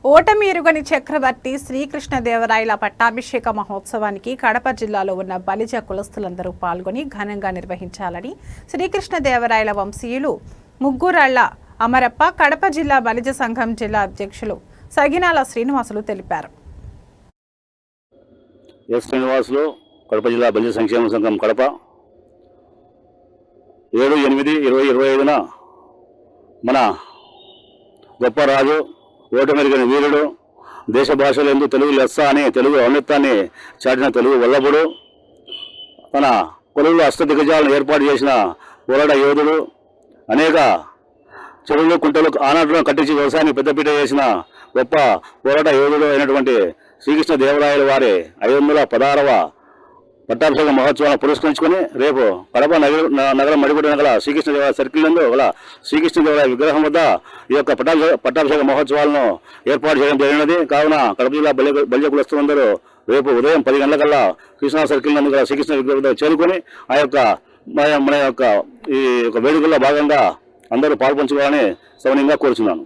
ఓటమి ఎరుగని చక్రవర్తి శ్రీకృష్ణదేవరాయల పట్టాభిషేక మహోత్సవానికి కడప జిల్లాలో ఉన్న బలిజ కులస్తులందరూ పాల్గొని ఘనంగా నిర్వహించాలని శ్రీకృష్ణదేవరాయల వంశీయులు ముగ్గురాళ్ల అమరప్ప కడప జిల్లా బలిజ సంఘం జిల్లా అధ్యక్షులు సగినాల శ్రీనివాసులు తెలిపారు. కడప జిల్లా బలిజ సంక్షేమ సంఘం కడప 7/8/2025 మన గొప్ప రాజు ఓటమెరిగిన వీరుడు దేశ భాషలందు తెలుగు లెస్స అని తెలుగు ఔన్నత్యాన్ని చాటిన తెలుగు వల్లభుడు తన కొలువులో అష్టదిగ్గజాలను ఏర్పాటు చేసిన పోరాట యోధుడు అనేక చెరువులు కుంటలు ఆనాటిలో కట్టించి వ్యవసాయాన్ని పెద్దపీట చేసిన గొప్ప పోరాట యోధుడు అయినటువంటి శ్రీకృష్ణదేవరాయల వారి 516వ పట్టాభిషేక మహోత్సవాన్ని పురస్కరించుకొని రేపు కడప నగరం మడిపడిన గల శ్రీకృష్ణదేవరాయ సర్కిల్ నందు గల శ్రీకృష్ణదేవరాయ విగ్రహం వద్ద ఈ యొక్క పట్టాభిషేక మహోత్సవాలను ఏర్పాటు చేయడం జరిగినది. కావున కడప జిల్లా బలిజ కులస్తులందరూ రేపు ఉదయం 10 గంటలకల్లా కృష్ణా సర్కిల్ నందు గల శ్రీకృష్ణ విగ్రహం చేరుకొని మన యొక్క ఈ యొక్క వేడుకల్లో భాగంగా అందరూ పాల్పంచుకోవాలని సౌనీయంగా కోరుచున్నాను.